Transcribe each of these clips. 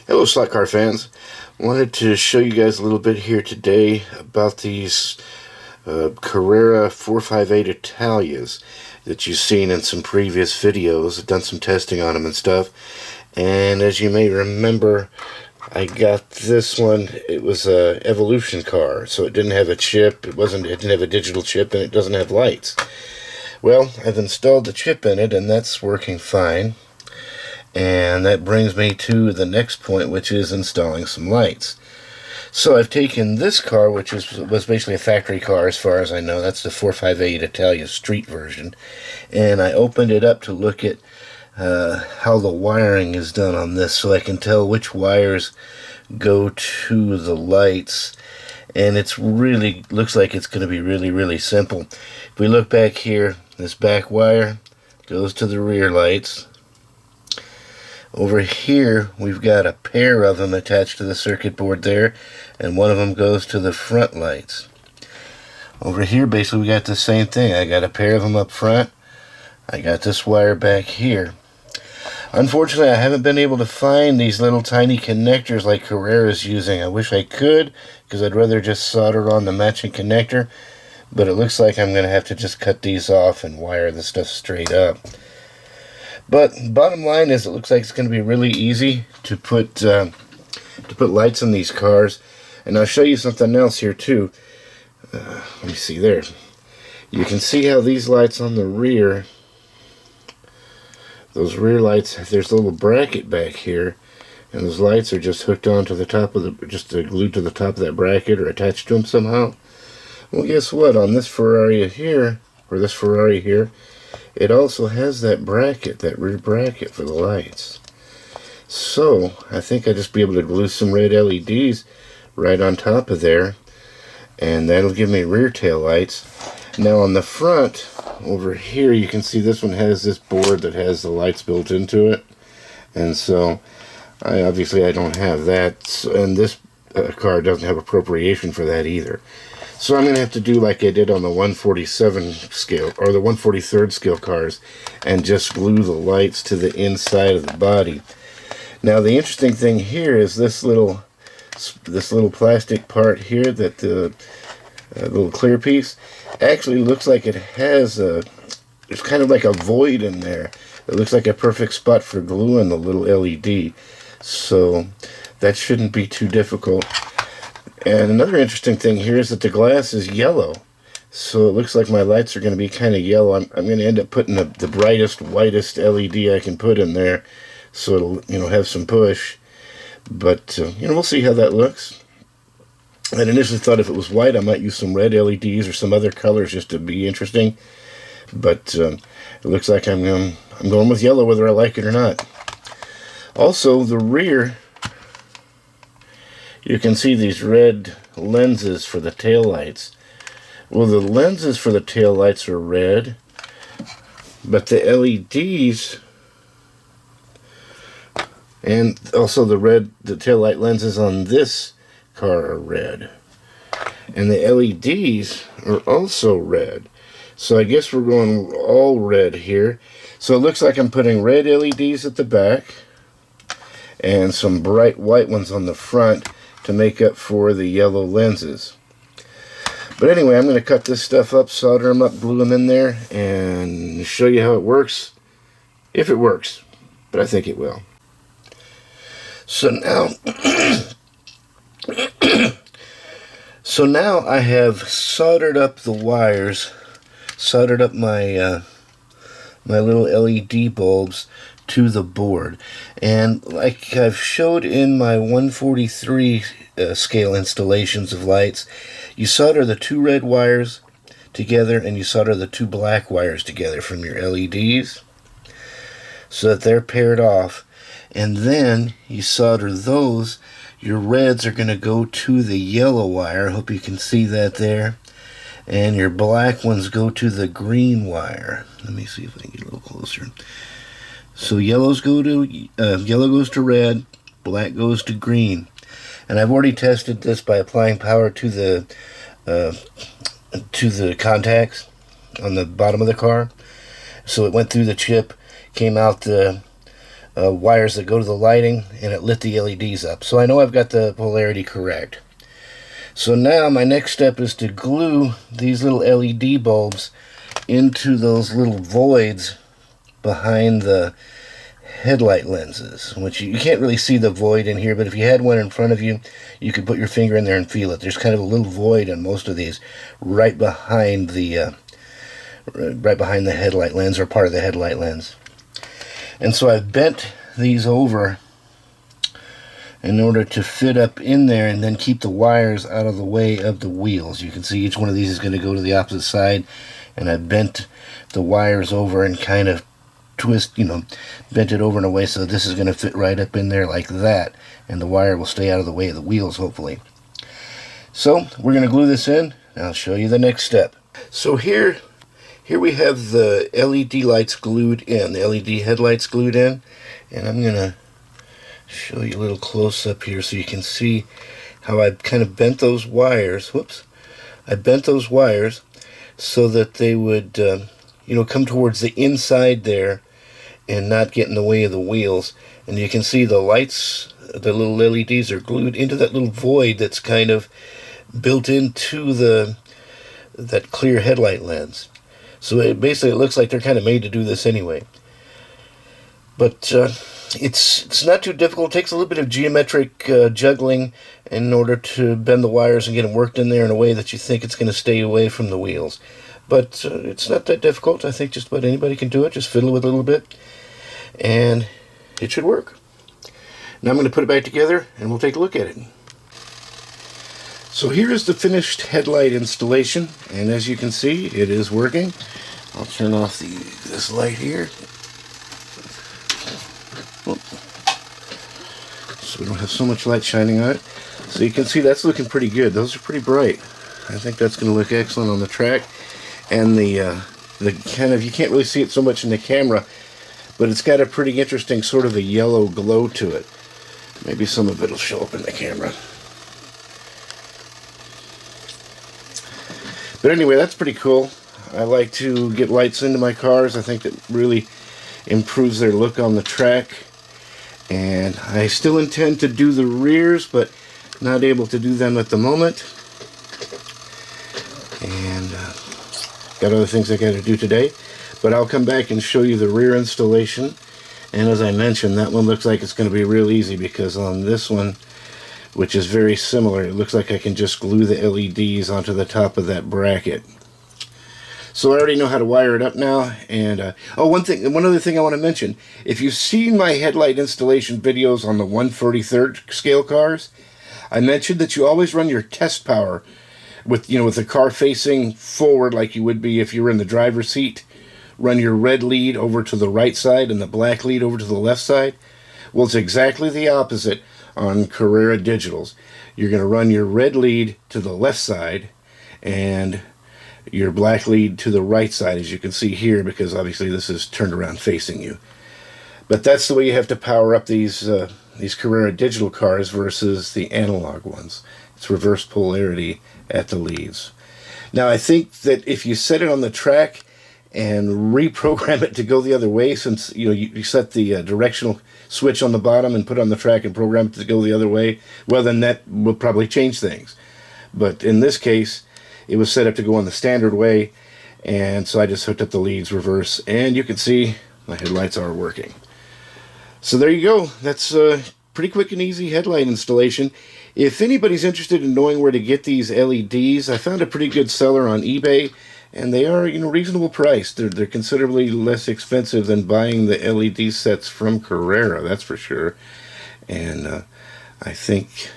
Hello, slot car fans. Wanted to show you guys a little bit here today about these Carrera 458 Italias that you've seen in some previous videos. I've done some testing on them and stuff. And as you may remember, I got this one. It was a Evolution car, so it didn't have a chip. It didn't have a digital chip, and it doesn't have lights. Well, I've installed the chip in it, and that's working fine. And that brings me to the next point, which is installing some lights. So I've taken this car, which was basically a factory car as far as I know. That's the 458 Italia street version. And I opened it up to look at how the wiring is done on this, so I can tell which wires go to the lights. And it's really looks like it's going to be really simple. If we look back here, this back wire goes to the rear lights. Over here, we've got a pair of them attached to the circuit board there, and one of them goes to the front lights. Over here, basically, we got the same thing. I got a pair of them up front. I got this wire back here. Unfortunately, I haven't been able to find these little tiny connectors like Carrera's using. I wish I could, because I'd rather just solder on the matching connector, but it looks like I'm going to have to just cut these off and wire the stuff straight up. But bottom line is, it looks like it's going to be really easy to put lights in these cars. And I'll show you something else here too. Let me see there. You can see how these lights on the rear, those rear lights, there's a little bracket back here, and those lights are just hooked onto the top of the, just glued to the top of that bracket or attached to them somehow. Well, guess what? On this Ferrari here, or this Ferrari here, it also has that bracket, that rear bracket for the lights. So I think I'll just be able to glue some red LEDs right on top of there, and that'll give me rear tail lights. Now on the front over here, you can see this one has this board that has the lights built into it, and so I don't have that, and this car doesn't have appropriation for that either. So I'm going to have to do like I did on the 147 scale, or the 143rd scale cars, and just glue the lights to the inside of the body. Now the interesting thing here is this little plastic part here, that the little clear piece, actually looks like it has it's kind of like a void in there. It looks like a perfect spot for gluing the little LED. So that shouldn't be too difficult. And another interesting thing here is that the glass is yellow. So it looks like my lights are going to be kind of yellow. I'm going to end up putting the brightest, whitest LED I can put in there, so it'll, have some push. But, we'll see how that looks. I initially thought if it was white, I might use some red LEDs or some other colors just to be interesting. But it looks like I'm going with yellow whether I like it or not. Also, the rear, you can see these red lenses for the tail lights. Well, the lenses for the tail lights are red, but the LEDs and also the tail light lenses on this car are red. And the LEDs are also red. So I guess we're going all red here. So it looks like I'm putting red LEDs at the back and some bright white ones on the front to make up for the yellow lenses. But anyway, I'm going to cut this stuff up, solder them up, glue them in there, and show you how it works. If it works. But I think it will. So now I have soldered up the wires, soldered up my my little LED bulbs to the board, and like I've showed in my 143 scale installations of lights, you solder the two red wires together and you solder the two black wires together from your LEDs so that they're paired off, and then you solder those. Your reds are going to go to the yellow wire, I hope you can see that there, and your black ones go to the green wire. Let me see if I can get a little closer. So yellow goes to red, black goes to green. And I've already tested this by applying power to the contacts on the bottom of the car. So it went through the chip, came out the wires that go to the lighting, and it lit the LEDs up. So I know I've got the polarity correct. So now my next step is to glue these little LED bulbs into those little voids behind the headlight lenses, which you can't really see the void in here, but if you had one in front of you, you could put your finger in there and feel it. There's kind of a little void in most of these right behind the headlight lens, or part of the headlight lens. And so I've bent these over in order to fit up in there and then keep the wires out of the way of the wheels. You can see each one of these is going to go to the opposite side, and I bent the wires over and kind of bent it over in a way so this is going to fit right up in there like that, and the wire will stay out of the way of the wheels, hopefully. So we're going to glue this in, and I'll show you the next step. So here we have the LED lights glued in, the LED headlights glued in, and I'm going to show you a little close up here so you can see how I kind of bent those wires. I bent those wires so that they would come towards the inside there and not get in the way of the wheels. And you can see the lights, the little LEDs, are glued into that little void that's kind of built into that clear headlight lens. So it looks like they're kind of made to do this anyway. But it's not too difficult. It takes a little bit of geometric juggling in order to bend the wires and get them worked in there in a way that you think it's going to stay away from the wheels. But it's not that difficult. I think just about anybody can do it. Just fiddle with it a little bit, and it should work. Now I'm going to put it back together, and we'll take a look at it. So here is the finished headlight installation, and as you can see, it is working. I'll turn off this light here, so we don't have so much light shining on it. So you can see that's looking pretty good. Those are pretty bright. I think that's going to look excellent on the track. And the kind of, you can't really see it so much in the camera, but it's got a pretty interesting sort of a yellow glow to it. Maybe some of it will show up in the camera. But anyway, that's pretty cool. I like to get lights into my cars. I think that really improves their look on the track. And I still intend to do the rears, but not able to do them at the moment. And got other things I got to do today. But I'll come back and show you the rear installation. And as I mentioned, that one looks like it's going to be real easy, because on this one, which is very similar, it looks like I can just glue the LEDs onto the top of that bracket. So I already know how to wire it up now. And one other thing I want to mention: if you've seen my headlight installation videos on the 1/43rd scale cars, I mentioned that you always run your test power with the car facing forward like you would be if you were in the driver's seat. Run your red lead over to the right side and the black lead over to the left side. Well, it's exactly the opposite on Carrera digitals. You're going to run your red lead to the left side and your black lead to the right side, as you can see here, because obviously this is turned around facing you. But that's the way you have to power up these Carrera digital cars versus the analog ones. It's reverse polarity at the leads. Now, I think that if you set it on the track and reprogram it to go the other way, since you set the directional switch on the bottom and put it on the track and program it to go the other way, well, then that will probably change things. But in this case, it was set up to go on the standard way, and so I just hooked up the leads reverse, and you can see my headlights are working. So there you go. That's a pretty quick and easy headlight installation. If anybody's interested in knowing where to get these LEDs, I found a pretty good seller on eBay, and they are reasonable priced. They're considerably less expensive than buying the LED sets from Carrera, that's for sure. And I think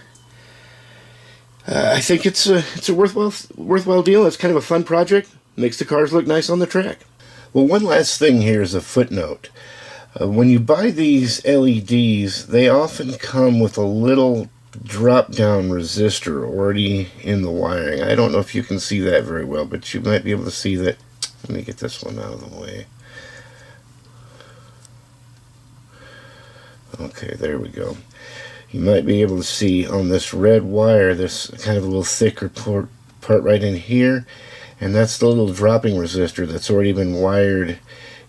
it's a worthwhile deal. It's kind of a fun project. Makes the cars look nice on the track. Well, one last thing here is a footnote. When you buy these LEDs, they often come with a little drop-down resistor already in the wiring. I don't know if you can see that very well, but you might be able to see that. Let me get this one out of the way. Okay, there we go. You might be able to see on this red wire, this kind of a little thicker part right in here, and that's the little dropping resistor that's already been wired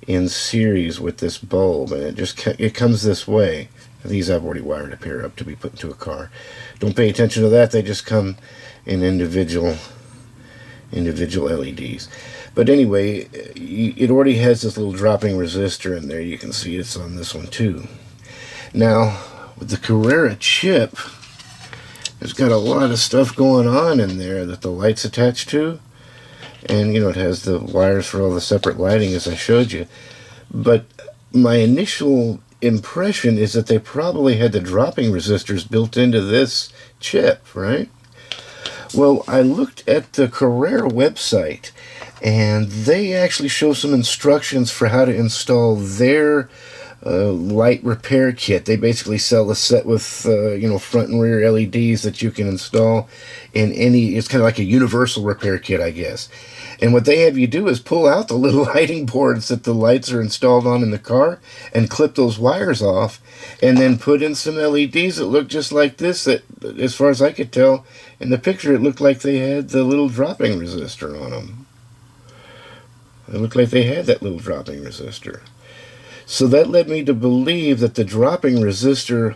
in series with this bulb, and it comes this way. These I've already wired a pair up to be put into a car. Don't pay attention to that. They just come in individual LEDs. But anyway, it already has this little dropping resistor in there. You can see it's on this one too. Now, with the Carrera chip, there's got a lot of stuff going on in there that the light's attached to. And, you know, it has the wires for all the separate lighting as I showed you. But my initial impression is that they probably had the dropping resistors built into this chip, right? Well, I looked at the Carrera website, and they actually show some instructions for how to install their light repair kit. They basically sell a set with you know, front and rear LEDs that you can install in any. It's kind of like a universal repair kit, I guess. And what they have you do is pull out the little lighting boards that the lights are installed on in the car and clip those wires off, and then put in some LEDs that look just like this. That, as far as I could tell in the picture, it looked like they had the little dropping resistor on them. It looked like they had that little dropping resistor. So that led me to believe that the dropping resistor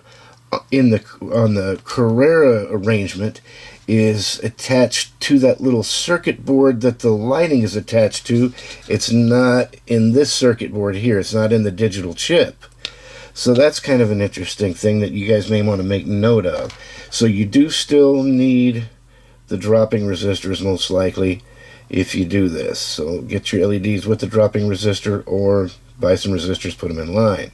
on the Carrera arrangement is attached to that little circuit board that the lighting is attached to. It's not in this circuit board here. It's not in the digital chip. So that's kind of an interesting thing that you guys may want to make note of. So you do still need the dropping resistors most likely if you do this. So get your LEDs with the dropping resistor, or buy some resistors, put them in line.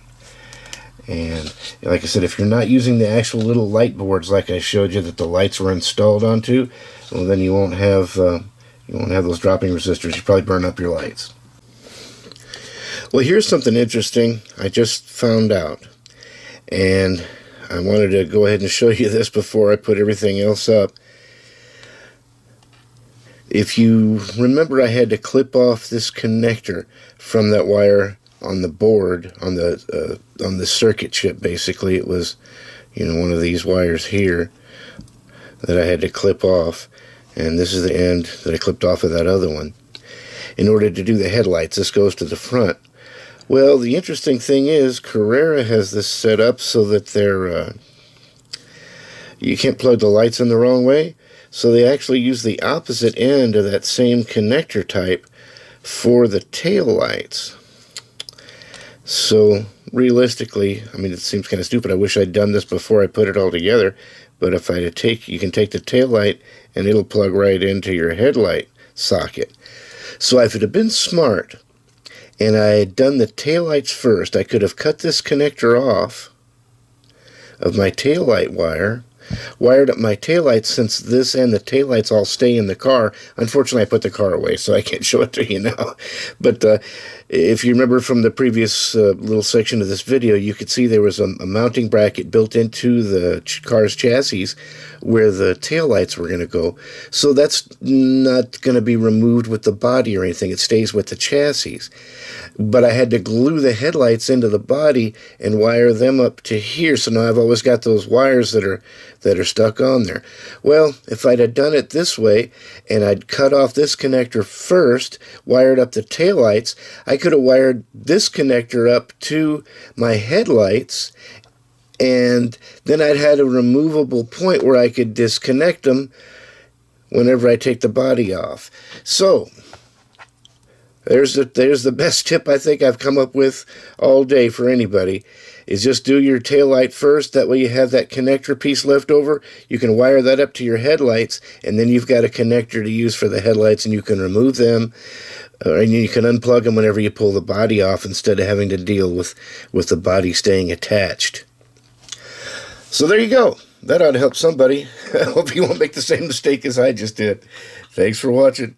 And like I said, if you're not using the actual little light boards like I showed you that the lights were installed onto, well, then you won't have those dropping resistors. You probably burn up your lights. Well, here's something interesting I just found out, and I wanted to go ahead and show you this before I put everything else up. If you remember, I had to clip off this connector from that wire on the board, on the circuit chip. Basically, it was, you know, one of these wires here that I had to clip off, and this is the end that I clipped off of that other one. In order to do the headlights, this goes to the front. Well, the interesting thing is Carrera has this set up so that they're you can't plug the lights in the wrong way, so they actually use the opposite end of that same connector type for the tail lights. So realistically, I mean, it seems kind of stupid. I wish I'd done this before I put it all together. But if I you can take the tail light and it'll plug right into your headlight socket. So if it had been smart and I had done the tail lights first, I could have cut this connector off of my tail light wire, wired up my taillights, since this and the taillights all stay in the car. Unfortunately, I put the car away, so I can't show it to you now. But if you remember from the previous little section of this video, you could see there was a mounting bracket built into the car's chassis where the taillights were going to go. So that's not going to be removed with the body or anything. It stays with the chassis. But I had to glue the headlights into the body and wire them up to here. So now I've always got those wires that are stuck on there. Well, if I'd have done it this way and I'd cut off this connector first, wired up the taillights, I could have wired this connector up to my headlights, and then I'd had a removable point where I could disconnect them whenever I take the body off. So there's the best tip I think I've come up with all day for anybody, is just do your taillight first. That way you have that connector piece left over. You can wire that up to your headlights, and then you've got a connector to use for the headlights, and you can remove them, and you can unplug them whenever you pull the body off instead of having to deal with the body staying attached. So there you go. That ought to help somebody. I hope you won't make the same mistake as I just did. Thanks for watching.